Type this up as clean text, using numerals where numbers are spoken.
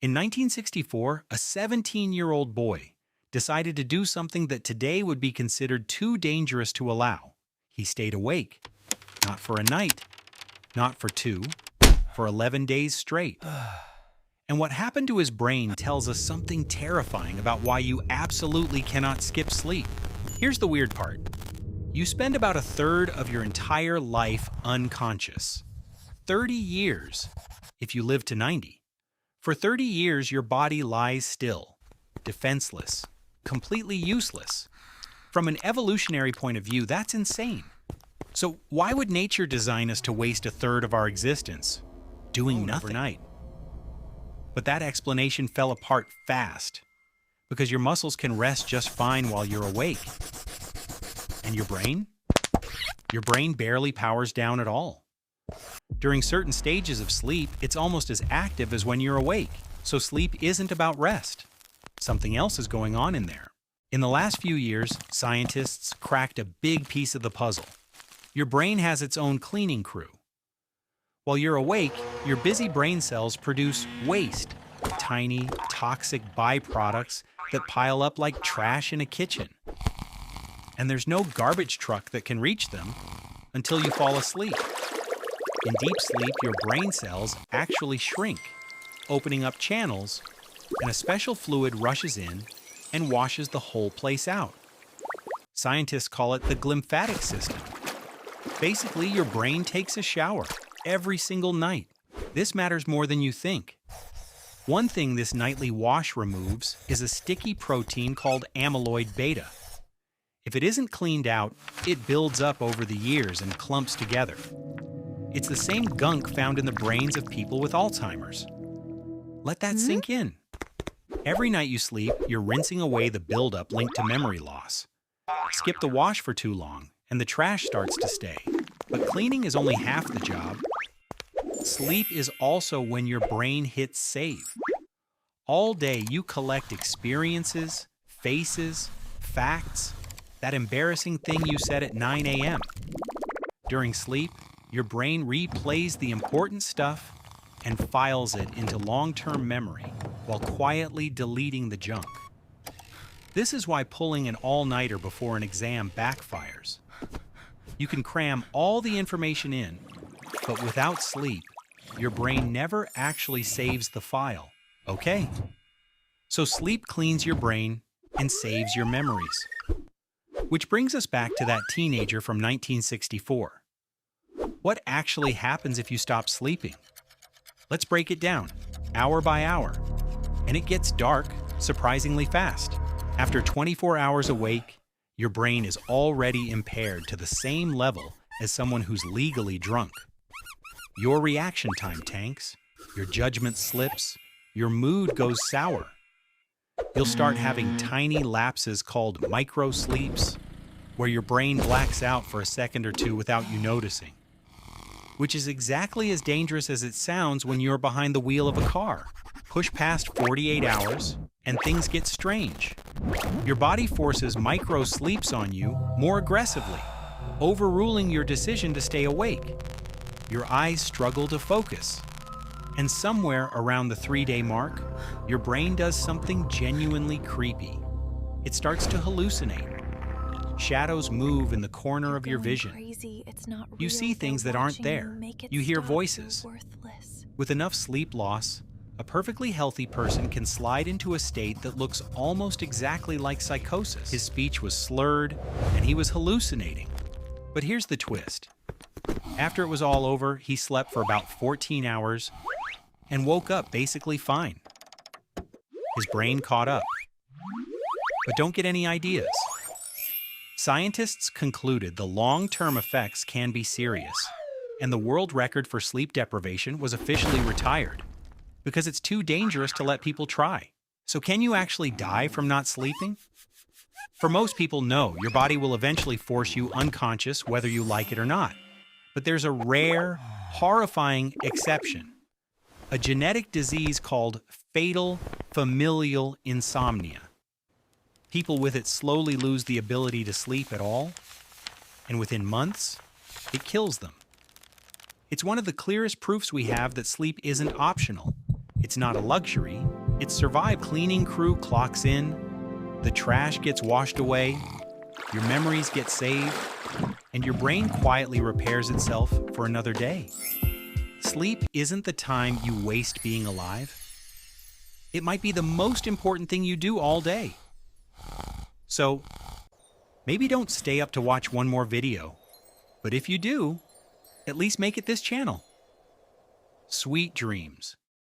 In 1964, a 17-year-old boy decided to do something that today would be considered too dangerous to allow. He stayed awake. Not for a night, not for two, for 11 days straight. And what happened to his brain tells us something terrifying about why you absolutely cannot skip sleep. Here's the weird part. You spend about a third of your entire life unconscious. 30 years, if you live to 90. For 30 years, your body lies still, defenseless, completely useless. From an evolutionary point of view, that's insane. So why would nature design us to waste a third of our existence doing nothing overnight? But that explanation fell apart fast, because your muscles can rest just fine while you're awake. And your brain? Your brain barely powers down at all. During certain stages of sleep, it's almost as active as when you're awake. So sleep isn't about rest. Something else is going on in there. In the last few years, scientists cracked a big piece of the puzzle. Your brain has its own cleaning crew. While you're awake, your busy brain cells produce waste, tiny, toxic byproducts that pile up like trash in a kitchen. And there's no garbage truck that can reach them until you fall asleep. In deep sleep, your brain cells actually shrink, opening up channels, and a special fluid rushes in and washes the whole place out. Scientists call it the glymphatic system. Basically, your brain takes a shower every single night. This matters more than you think. One thing this nightly wash removes is a sticky protein called amyloid beta. If it isn't cleaned out, it builds up over the years and clumps together. It's the same gunk found in the brains of people with Alzheimer's. Let that sink in. Every night you sleep, you're rinsing away the buildup linked to memory loss. Skip the wash for too long, and the trash starts to stay. But cleaning is only half the job. Sleep is also when your brain hits save. All day you collect experiences, faces, facts, that embarrassing thing you said at 9 a.m. During sleep, your brain replays the important stuff and files it into long-term memory while quietly deleting the junk. This is why pulling an all-nighter before an exam backfires. You can cram all the information in, but without sleep, your brain never actually saves the file, okay? So sleep cleans your brain and saves your memories. Which brings us back to that teenager from 1964. What actually happens if you stop sleeping? Let's break it down, hour by hour. And it gets dark surprisingly fast. After 24 hours awake, your brain is already impaired to the same level as someone who's legally drunk. Your reaction time tanks, your judgment slips, your mood goes sour. You'll start having tiny lapses called micro-sleeps, where your brain blacks out for a second or two without you noticing. Which is exactly as dangerous as it sounds when you're behind the wheel of a car. Push past 48 hours, and things get strange. Your body forces micro-sleeps on you more aggressively, overruling your decision to stay awake. Your eyes struggle to focus. And somewhere around the 3-day mark, your brain does something genuinely creepy. It starts to hallucinate. Shadows move in the corner of your vision. You see things that aren't there. You hear voices. With enough sleep loss, a perfectly healthy person can slide into a state that looks almost exactly like psychosis. His speech was slurred, and he was hallucinating. But here's the twist. After it was all over, he slept for about 14 hours and woke up basically fine. His brain caught up. But don't get any ideas. Scientists concluded the long-term effects can be serious, and the world record for sleep deprivation was officially retired because it's too dangerous to let people try. So can you actually die from not sleeping? For most people, no. Your body will eventually force you unconscious whether you like it or not. But there's a rare, horrifying exception. A genetic disease called fatal familial insomnia. People with it slowly lose the ability to sleep at all, and within months, it kills them. It's one of the clearest proofs we have that sleep isn't optional. It's not a luxury. It's survived. Cleaning crew clocks in, the trash gets washed away, your memories get saved, and your brain quietly repairs itself for another day. Sleep isn't the time you waste being alive. It might be the most important thing you do all day. So, maybe don't stay up to watch one more video, but if you do, at least make it this channel. Sweet dreams.